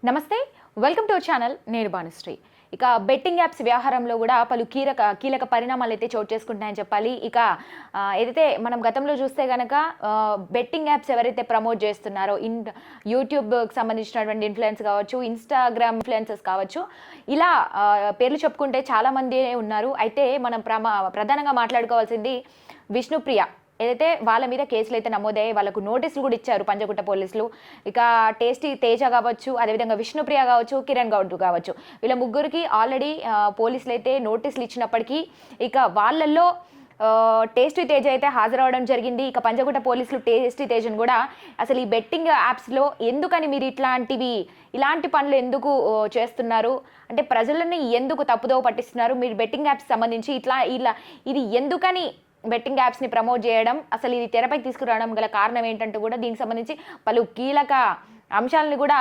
నమస్తే, welcome to our channel. నేను భానుశ్రీ. ఇక బెట్టింగ్ యాప్స్ వ్యవహారంలో కూడా పలు కీలక పరిణామాలు అయితే చోటు చేసుకుంటాయని చెప్పాలి. ఇక ఏదైతే మనం గతంలో చూస్తే కనుక బెట్టింగ్ యాప్స్ ఎవరైతే ప్రమోట్ చేస్తున్నారో యూట్యూబ్కి సంబంధించినటువంటి ఇన్ఫ్లుయెన్స్ కావచ్చు, ఇన్స్టాగ్రామ్ ఇన్ఫ్లుయెన్సర్స్ కావచ్చు, ఇలా పేర్లు చెప్పుకుంటే చాలామంది ఉన్నారు. అయితే మనం ప్రధానంగా మాట్లాడుకోవాల్సింది విష్ణుప్రియ. ఏదైతే వాళ్ళ మీద కేసులు అయితే నమోదయ్యాయి, వాళ్ళకు నోటీసులు కూడా ఇచ్చారు పంజగుట్ట పోలీసులు. ఇక టేస్టీ తేజ కావచ్చు, అదేవిధంగా విష్ణుప్రియ కావచ్చు, కిరణ్ గౌడ్ కావచ్చు, వీళ్ళ ముగ్గురికి ఆల్రెడీ పోలీసులు అయితే నోటీసులు ఇచ్చినప్పటికీ ఇక వాళ్ళల్లో టేస్టీ తేజ అయితే హాజరవడం జరిగింది. ఇక పంజగుట్ట పోలీసులు టేస్టీ తేజను కూడా అసలు ఈ బెట్టింగ్ యాప్స్లో ఎందుకని మీరు ఇలాంటి పనులు ఎందుకు చేస్తున్నారు, అంటే ప్రజలని ఎందుకు తప్పుదోవ పట్టిస్తున్నారు, మీరు బెట్టింగ్ యాప్స్ సంబంధించి ఇది ఎందుకని బెట్టింగ్ యాప్స్ని ప్రమోట్ చేయడం, అసలు ఇది తెరపైకి తీసుకురావడం గల కారణం ఏంటంటూ కూడా దీనికి సంబంధించి పలు కీలక అంశాలను కూడా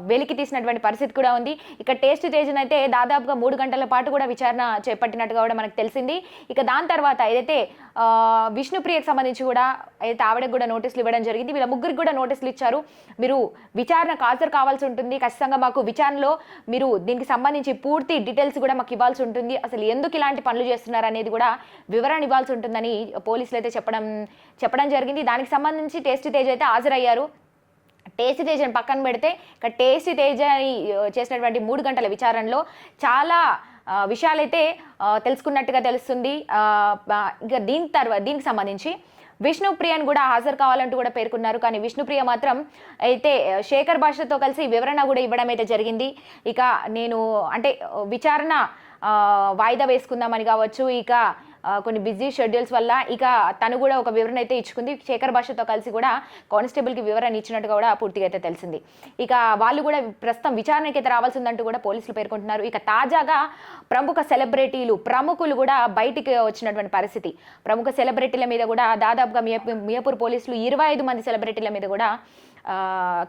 వెలికి తీసినటువంటి పరిస్థితి కూడా ఉంది. ఇక టేస్ట్ తేజన్ అయితే దాదాపుగా 3 గంటల పాటు కూడా విచారణ చేపట్టినట్టుగా కూడా మనకు తెలిసింది. ఇక దాని తర్వాత ఏదైతే విష్ణుప్రియకు సంబంధించి కూడా అయితే ఆవిడకు కూడా నోటీసులు ఇవ్వడం జరిగింది. వీళ్ళ ముగ్గురికి కూడా నోటీసులు ఇచ్చారు. మీరు విచారణకు హాజరు కావాల్సి ఉంటుంది, ఖచ్చితంగా మాకు విచారణలో మీరు దీనికి సంబంధించి పూర్తి డీటెయిల్స్ కూడా మాకు ఇవ్వాల్సి ఉంటుంది, అసలు ఎందుకు ఇలాంటి పనులు చేస్తున్నారు అనేది కూడా వివరణ ఇవ్వాల్సి ఉంటుందని పోలీసులు అయితే చెప్పడం జరిగింది. దానికి సంబంధించి టేస్టీ తేజ అయితే హాజరయ్యారు. టేస్టీ తేజని పక్కన పెడితే ఇక టేస్టీ తేజని చేసినటువంటి 3 గంటల విచారణలో చాలా విషయాలైతే తెలుసుకున్నట్టుగా తెలుస్తుంది. ఇక దీనికి సంబంధించి విష్ణుప్రియను కూడా హాజరు కావాలంటూ కూడా పేర్కొన్నారు. కానీ విష్ణుప్రియ మాత్రం అయితే శేఖర్ భాషతో కలిసి వివరణ కూడా ఇవ్వడం అయితే జరిగింది. ఇక నేను అంటే విచారణ వాయిదా వేసుకుందామని కావచ్చు, ఇక కొన్ని బిజీ షెడ్యూల్స్ వల్ల ఇక తను కూడా ఒక వివరణ అయితే ఇచ్చుకుంది. శేఖర్ భాషతో కలిసి కూడా కానిస్టేబుల్కి వివరణ ఇచ్చినట్టుగా కూడా పూర్తిగా అయితే తెలిసింది. ఇక వాళ్ళు కూడా ప్రస్తుతం విచారణకి అయితే రావాల్సిందంటూ కూడా పోలీసులు పేర్కొంటున్నారు. ఇక తాజాగా ప్రముఖ ప్రముఖులు కూడా బయటికి వచ్చినటువంటి పరిస్థితి. ప్రముఖ సెలబ్రిటీల మీద కూడా దాదాపుగా మియాపూర్ పోలీసులు 25 మంది సెలబ్రిటీల మీద కూడా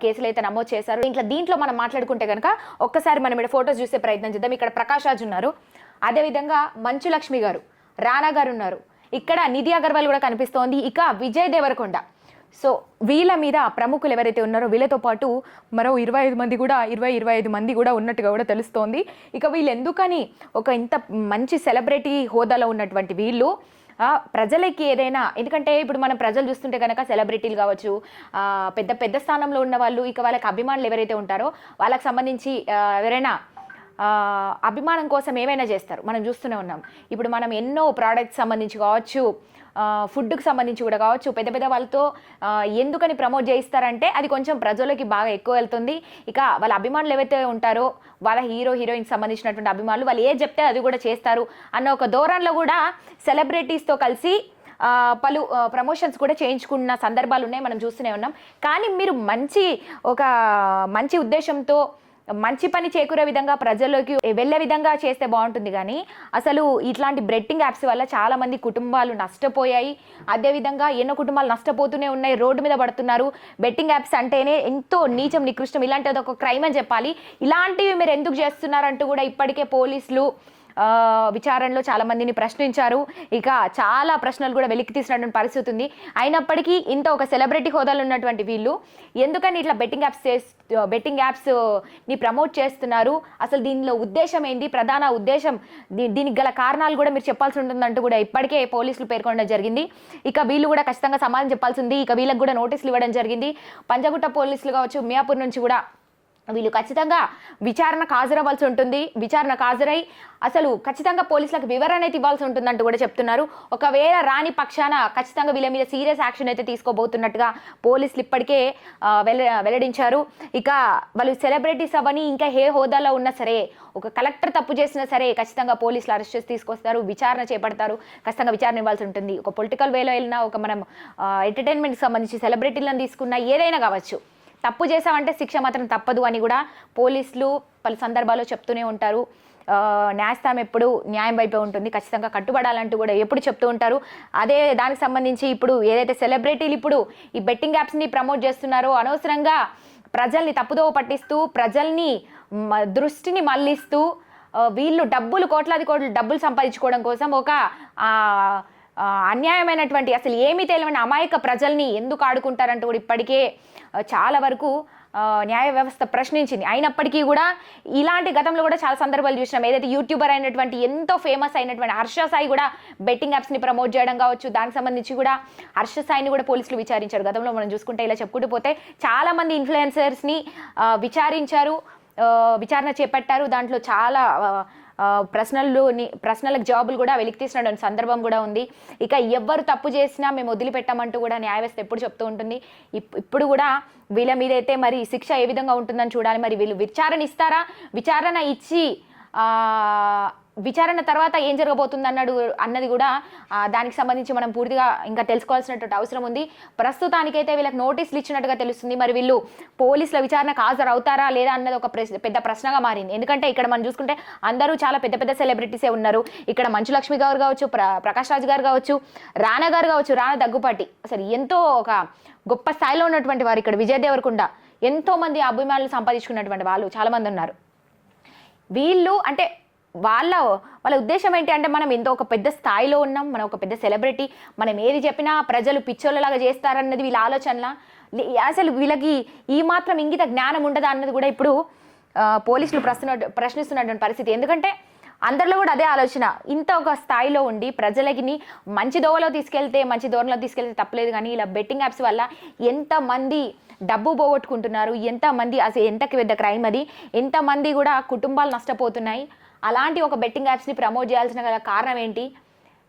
కేసులు అయితే నమోదు చేశారు. దీంట్లో మనం మాట్లాడుకుంటే కనుక ఒక్కసారి మనం ఇక్కడ ఫొటోస్ చూసే ప్రయత్నం చేద్దాం. ఇక్కడ ప్రకాష్ రాజ్ ఉన్నారు, అదేవిధంగా మంచు లక్ష్మి గారు, రానా గారు ఉన్నారు, ఇక్కడ నిధి అగర్వాల్ కూడా కనిపిస్తోంది, ఇక విజయ్ దేవరకొండ. సో వీళ్ళ మీద ప్రముఖులు ఎవరైతే ఉన్నారో వీళ్ళతో పాటు మరో 25 మంది కూడా ఉన్నట్టుగా కూడా తెలుస్తోంది. ఇక వీళ్ళు ఎందుకని ఇంత మంచి సెలబ్రిటీ హోదాలో ఉన్నటువంటి వీళ్ళు ప్రజలకి ఏదైనా, ఎందుకంటే ఇప్పుడు మనం ప్రజలు చూస్తుంటే కనుక సెలబ్రిటీలు కావచ్చు, పెద్ద స్థానంలో ఉన్న వాళ్ళు, ఇక వాళ్ళకి అభిమానులు ఎవరైతే ఉంటారో వాళ్ళకి సంబంధించి ఎవరైనా అభిమానం కోసం ఏమైనా చేస్తారు, మనం చూస్తూనే ఉన్నాం. ఇప్పుడు మనం ఎన్నో ప్రోడక్ట్స్ సంబంధించి కావచ్చు, ఫుడ్కి సంబంధించి కూడా కావచ్చు, పెద్ద వాళ్ళతో ఎందుకని ప్రమోట్ చేయిస్తారంటే అది కొంచెం ప్రజలకి బాగా ఎక్కువ వెళ్తుంది. ఇక వాళ్ళ అభిమానులు ఏవైతే ఉంటారో వాళ్ళ హీరోయిన్కి సంబంధించినటువంటి అభిమానులు వాళ్ళు ఏది చెప్తే అది కూడా చేస్తారు అన్న ఒక ధోరణిలో కూడా సెలబ్రిటీస్తో కలిసి పలు ప్రమోషన్స్ కూడా చేయించుకున్న సందర్భాలు ఉన్నాయి, మనం చూస్తూనే ఉన్నాం. కానీ మీరు మంచి ఉద్దేశంతో మంచి పని చేకూరే విధంగా ప్రజల్లోకి వెళ్ళే విధంగా చేస్తే బాగుంటుంది. కానీ అసలు ఇట్లాంటి బెట్టింగ్ యాప్స్ వల్ల చాలా మంది కుటుంబాలు నష్టపోయాయి, అదేవిధంగా ఎన్నో కుటుంబాలు నష్టపోతూనే ఉన్నాయి, రోడ్డు మీద పడుతున్నారు. బెట్టింగ్ యాప్స్ అంటేనే ఎంతో నీచం నికృష్టం, ఇలాంటిది ఒక క్రైమ్ అని చెప్పాలి. ఇలాంటివి మీరు ఎందుకు చేస్తున్నారంటూ కూడా ఇప్పటికే పోలీసులు విచారణలో చాలా మందిని ప్రశ్నించారు. ఇక చాలా ప్రశ్నలు కూడా వెలికి తీసినటువంటి పరిస్థితి ఉంది. అయినప్పటికీ ఒక సెలబ్రిటీ హోదాలో ఉన్నటువంటి వీళ్ళు ఎందుకని ఇట్లా బెట్టింగ్ యాప్స్ ని ప్రమోట్ చేస్తున్నారు, అసలు దీనిలో ఉద్దేశం ఏంటి, ప్రధాన ఉద్దేశం, దీనికి గల కారణాలు కూడా మీరు చెప్పాల్సి ఉంటుందంటూ కూడా ఇప్పటికే పోలీసులు పేర్కొనడం జరిగింది. ఇక వీళ్ళు కూడా ఖచ్చితంగా సమాధానం చెప్పాల్సి ఉంది. ఇక వీళ్ళకి కూడా నోటీసులు ఇవ్వడం జరిగింది. పంజగుట్ట పోలీసులు కావచ్చు, మియాపూర్ నుంచి కూడా వీళ్ళు ఖచ్చితంగా విచారణకు హాజరవ్వాల్సి ఉంటుంది. విచారణకు హాజరై అసలు ఖచ్చితంగా పోలీసులకు వివరణ అయితే ఇవ్వాల్సి ఉంటుందంటూ కూడా చెప్తున్నారు. ఒకవేళ రాని పక్షాన ఖచ్చితంగా వీళ్ళ మీద సీరియస్ యాక్షన్ అయితే తీసుకోబోతున్నట్టుగా పోలీసులు ఇప్పటికే వెల్లడించారు. ఇక వాళ్ళు సెలబ్రిటీస్ అవని ఇంకా ఏ హోదాలో ఉన్నా సరే, ఒక కలెక్టర్ తప్పు చేసినా సరే ఖచ్చితంగా పోలీసులు అరెస్ట్ చేసి తీసుకొస్తారు, విచారణ చేపడతారు, ఖచ్చితంగా విచారణ ఇవ్వాల్సి ఉంటుంది. ఒక పొలిటికల్ వేలో వెళ్ళినా, మనం ఎంటర్టైన్మెంట్కి సంబంధించి సెలబ్రిటీలను తీసుకున్నా, ఏదైనా కావచ్చు, తప్పు చేసామంటే శిక్ష మాత్రం తప్పదు అని కూడా పోలీసులు పలు సందర్భాల్లో చెప్తూనే ఉంటారు. న్యాయస్థానం ఎప్పుడు న్యాయం వైపే ఉంటుంది, ఖచ్చితంగా కట్టుబడాలంటూ కూడా ఎప్పుడు చెప్తూ ఉంటారు. అదే దానికి సంబంధించి ఇప్పుడు ఏదైతే సెలబ్రిటీలు ఇప్పుడు ఈ బెట్టింగ్ యాప్స్ని ప్రమోట్ చేస్తున్నారో, అనవసరంగా ప్రజల్ని తప్పుదోవ పట్టిస్తూ ప్రజల్ని దృష్టిని మళ్లిస్తూ వీళ్ళు కోట్లాది డబ్బులు సంపాదించుకోవడం కోసం ఒక అన్యాయమైనటువంటి, అసలు ఏమీ తెలియని అమాయక ప్రజల్ని ఎందుకు ఆడుకుంటారంటూ కూడా ఇప్పటికే చాలా వరకు న్యాయ వ్యవస్థ ప్రశ్నించింది. అయినప్పటికీ కూడా ఇలాంటి గతంలో కూడా చాలా సందర్భాలు చూసినాం. ఏదైతే యూట్యూబర్ అయినటువంటి ఎంతో ఫేమస్ అయినటువంటి హర్ష సాయి కూడా బెట్టింగ్ యాప్స్ని ప్రమోట్ చేయడం కావచ్చు, దానికి సంబంధించి కూడా హర్ష సాయిని కూడా పోలీసులు విచారించారు. గతంలో మనం చూసుకుంటే ఇలా చెప్పుకుంటూ పోతే చాలా మంది ఇన్ఫ్లుయెన్సర్స్ని విచారించారు, విచారణ చేపట్టారు. దాంట్లో చాలా ప్రశ్నలకు జవాబులు కూడా వెలికి తీసిన సందర్భం కూడా ఉంది. ఇక ఎవ్వరు తప్పు చేసినా మేము వదిలిపెట్టామంటూ కూడా న్యాయ వ్యవస్థ ఎప్పుడు చెప్తూ ఉంటుంది. ఇప్పుడు కూడా వీళ్ళ మీద అయితే మరి శిక్ష ఏ విధంగా ఉంటుందని చూడాలి. మరి వీళ్ళు విచారణ ఇస్తారా, విచారణ ఇచ్చి విచారణ తర్వాత ఏం జరగబోతుంది అన్నది కూడా దానికి సంబంధించి మనం పూర్తిగా ఇంకా తెలుసుకోవాల్సినటువంటి అవసరం ఉంది. ప్రస్తుతానికైతే వీళ్ళకి నోటీసులు ఇచ్చినట్టుగా తెలుస్తుంది. మరి వీళ్ళు పోలీసుల విచారణకు హాజరవుతారా లేదా అన్నది ఒక పెద్ద ప్రశ్నగా మారింది. ఎందుకంటే ఇక్కడ మనం చూసుకుంటే అందరూ చాలా పెద్ద పెద్ద సెలబ్రిటీసే ఉన్నారు. ఇక్కడ మంచు లక్ష్మి గారు కావచ్చు, ప్రకాష్ రాజ్ గారు కావచ్చు, రానా గారు కావచ్చు, రానా దగ్గుపాటి అసలు ఎంతో ఒక గొప్ప స్థాయిలో ఉన్నటువంటి వారు. ఇక్కడ విజయ్ దేవరకొండ ఎంతో మంది అభిమానులు సంపాదించుకున్నటువంటి వాళ్ళు చాలామంది ఉన్నారు. వీళ్ళు అంటే వాళ్ళ ఉద్దేశం ఏంటి అంటే మనం ఎంతో ఒక పెద్ద స్థాయిలో ఉన్నాం, మనం ఒక పెద్ద సెలబ్రిటీ, మనం ఏది చెప్పినా ప్రజలు పిచ్చోళ్ళలాగా చేస్తారన్నది వీళ్ళ ఆలోచనలా. అసలు వీళ్ళకి ఈ మాత్రం ఇంగిత జ్ఞానం ఉండదా అన్నది కూడా ఇప్పుడు పోలీసులు ప్రశ్నిస్తున్నటువంటి పరిస్థితి. ఎందుకంటే అందరిలో కూడా అదే ఆలోచన. ఇంత ఒక స్థాయిలో ఉండి ప్రజలకి మంచి దోవలో తీసుకెళ్తే తప్పలేదు, కానీ ఇలా బెట్టింగ్ యాప్స్ వల్ల ఎంతమంది డబ్బు పోగొట్టుకుంటున్నారు, ఎంతమంది అసలు ఎంత పెద్ద క్రైమ్ అది, ఎంతమంది కూడా కుటుంబాలు నష్టపోతున్నాయి. అలాంటి ఒక బెట్టింగ్ యాప్స్ని ప్రమోట్ చేయాల్సిన గల కారణం ఏంటి,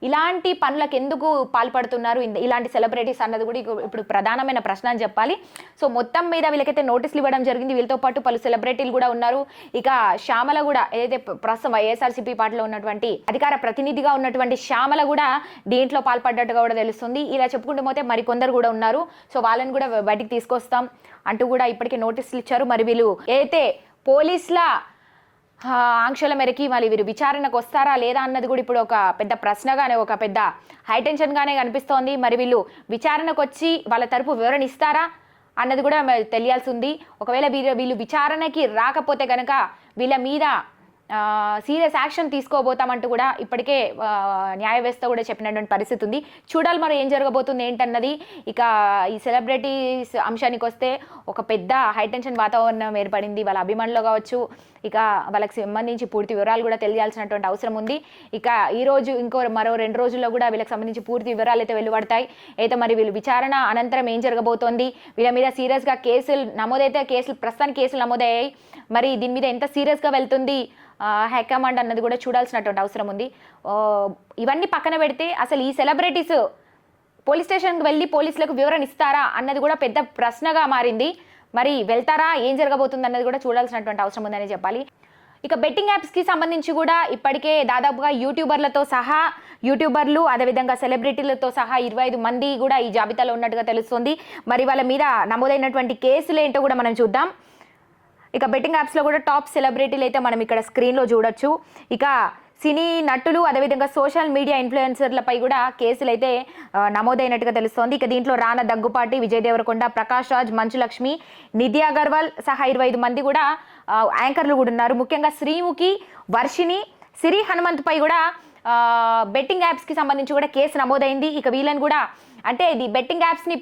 ఇలాంటి పనులకు ఎందుకు పాల్పడుతున్నారు ఇలాంటి సెలబ్రిటీస్ అన్నది కూడా ఇప్పుడు ప్రధానమైన ప్రశ్న అని చెప్పాలి. సో మొత్తం మీద వీళ్ళకైతే నోటీసులు ఇవ్వడం జరిగింది. వీళ్ళతో పాటు పలు సెలబ్రిటీలు కూడా ఉన్నారు. ఇక శ్యామల కూడా ఏదైతే ప్రస్తుతం వైఎస్ఆర్సీపీ పార్టీలో ఉన్నటువంటి అధికార ప్రతినిధిగా ఉన్నటువంటి శ్యామల కూడా దీంట్లో పాల్పడ్డట్టుగా కూడా తెలుస్తుంది. ఇలా చెప్పుకుంటూ పోతే మరికొందరు కూడా ఉన్నారు. సో వాళ్ళని కూడా బయటికి తీసుకొస్తాం అంటూ కూడా ఇప్పటికే నోటీసులు ఇచ్చారు. మరి వీళ్ళు ఏదైతే పోలీసుల ఆంక్షల మేరకి మళ్ళీ వీరు విచారణకు వస్తారా లేదా అన్నది కూడా ఇప్పుడు ఒక పెద్ద ప్రశ్నగానే, ఒక పెద్ద హైటెన్షన్గానే కనిపిస్తోంది. మరి వీళ్ళు విచారణకు వచ్చి వాళ్ళ తరపు వివరణ ఇస్తారా అన్నది కూడా తెలియాల్సి ఉంది. ఒకవేళ వీళ్ళు విచారణకి రాకపోతే కనుక వీళ్ళ మీద సీరియస్ యాక్షన్ తీసుకోబోతామంటూ కూడా ఇప్పటికే న్యాయ వ్యవస్థ కూడా చెప్పినటువంటి పరిస్థితి ఉంది. చూడాలి మరి ఏం జరగబోతుంది ఏంటన్నది. ఇక ఈ సెలబ్రిటీస్ అంశానికి వస్తే ఒక పెద్ద హైటెన్షన్ వాతావరణం ఏర్పడింది. వాళ్ళ అభిమానులు కావచ్చు, ఇక వాళ్ళకి సంబంధించి పూర్తి వివరాలు కూడా తెలియాల్సినటువంటి అవసరం ఉంది. ఇక ఈరోజు మరో 2 రోజుల్లో కూడా వీళ్ళకి సంబంధించి పూర్తి వివరాలు అయితే వెలువడతాయి. అయితే మరి వీళ్ళు విచారణ అనంతరం ఏం జరగబోతోంది, వీళ్ళ మీద సీరియస్గా ప్రస్తుతానికి కేసులు నమోదయ్యాయి. మరి దీని మీద ఎంత సీరియస్గా వెళ్తుంది హైకమాండ్ అన్నది కూడా చూడాల్సినటువంటి అవసరం ఉంది. ఇవన్నీ పక్కన పెడితే అసలు ఈ సెలబ్రిటీస్ పోలీస్ స్టేషన్కి వెళ్ళి పోలీసులకు వివరణ ఇస్తారా అన్నది కూడా పెద్ద ప్రశ్నగా మారింది. మరి వెళ్తారా, ఏం జరగబోతుంది అన్నది కూడా చూడాల్సినటువంటి అవసరం ఉందని చెప్పాలి. ఇక బెట్టింగ్ యాప్స్కి సంబంధించి కూడా ఇప్పటికే దాదాపుగా యూట్యూబర్లు అదేవిధంగా సెలబ్రిటీలతో సహా 25 మంది కూడా ఈ జాబితాలో ఉన్నట్టుగా తెలుస్తుంది. మరి వాళ్ళ మీద నమోదైనటువంటి కేసులు ఏంటో కూడా మనం చూద్దాం. ఇక బెట్టింగ్ యాప్స్లో కూడా టాప్ సెలబ్రిటీలు అయితే మనం ఇక్కడ స్క్రీన్లో చూడొచ్చు. ఇక సినీ నటులు అదేవిధంగా సోషల్ మీడియా ఇన్ఫ్లుయెన్సర్లపై కూడా కేసులు అయితే నమోదైనట్టుగా తెలుస్తోంది. ఇక దీంట్లో రానా దగ్గుపాటి, విజయ్ దేవరకొండ, ప్రకాష్ రాజ్, మంచు లక్ష్మి, నిధి అగర్వాల్ సహా 25 మంది కూడా యాంకర్లు కూడా ఉన్నారు. ముఖ్యంగా శ్రీముఖి, వర్షిని, సిరి హనుమంత్పై కూడా బెట్టింగ్ యాప్స్కి సంబంధించి కూడా కేసు నమోదైంది. ఇక వీళ్ళని కూడా అంటే ఇది బెట్టింగ్ యాప్స్ని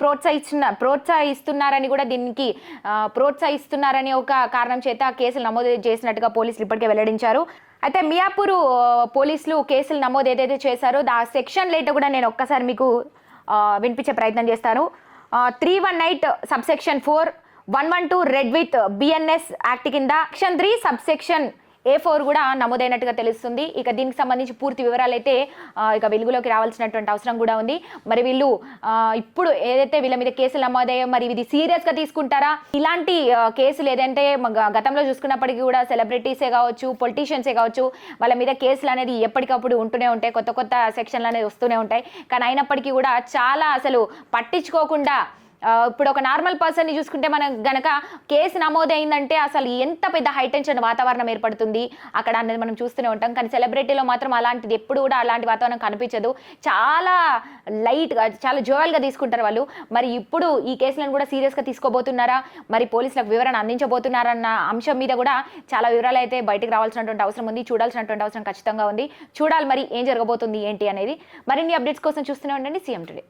ప్రోత్సహిస్తున్నారని కూడా దీనికి ప్రోత్సహిస్తున్నారని ఒక కారణం చేత కేసులు నమోదు చేసినట్టుగా పోలీసులు ఇప్పటికే వెల్లడించారు. అయితే మియాపూర్ పోలీసులు కేసులు నమోదు ఏదైతే చేశారో ఆ సెక్షన్ లేట్ కూడా నేను ఒక్కసారి మీకు వినిపించే ప్రయత్నం చేస్తాను. 318 subsection 4, 112 red with BNS act కింద సెక్షన్ 3 సబ్సెక్షన్ A4 కూడా నమోదైనట్టుగా తెలుస్తుంది. ఇక దీనికి సంబంధించి పూర్తి వివరాలు అయితే ఇక వెలుగులోకి రావాల్సినటువంటి అవసరం కూడా ఉంది. మరి వీళ్ళు ఇప్పుడు ఏదైతే వీళ్ళ మీద కేసులు నమోదయ్యాయో మరి ఇది సీరియస్గా తీసుకుంటారా? ఇలాంటి కేసులు ఏదంటే గతంలో చూసుకున్నప్పటికీ కూడా సెలబ్రిటీసే కావచ్చు, పొలిటీషియన్సే కావచ్చు, వాళ్ళ మీద కేసులు అనేది ఎప్పటికప్పుడు ఉంటూనే ఉంటాయి, కొత్త సెక్షన్లు అనేది వస్తూనే ఉంటాయి. కానీ అయినప్పటికీ కూడా చాలా అసలు పట్టించుకోకుండా ఇప్పుడు ఒక నార్మల్ పర్సన్ని చూసుకుంటే మనం గనక కేసు నమోదైందంటే అసలు ఎంత పెద్ద హైటెన్షన్ వాతావరణం ఏర్పడుతుంది అక్కడ అనేది మనం చూస్తూనే ఉంటాం. కానీ సెలబ్రిటీలో మాత్రం అలాంటిది ఎప్పుడు కూడా అలాంటి వాతావరణం కనిపించదు. చాలా లైట్గా, చాలా జోయల్గా తీసుకుంటారు వాళ్ళు. మరి ఇప్పుడు ఈ కేసులను కూడా సీరియస్గా తీసుకోబోతున్నారా, మరి పోలీసులకు వివరణ అందించబోతున్నారన్న అంశం మీద కూడా చాలా వివరాలు అయితే బయటకు రావాల్సినటువంటి అవసరం ఉంది, చూడాల్సినటువంటి అవసరం ఖచ్చితంగా ఉంది. చూడాలి మరి ఏం జరగబోతుంది ఏంటి అనేది. మరిన్ని అప్డేట్స్ కోసం చూస్తూనే ఉండండి సీఎం టుడే.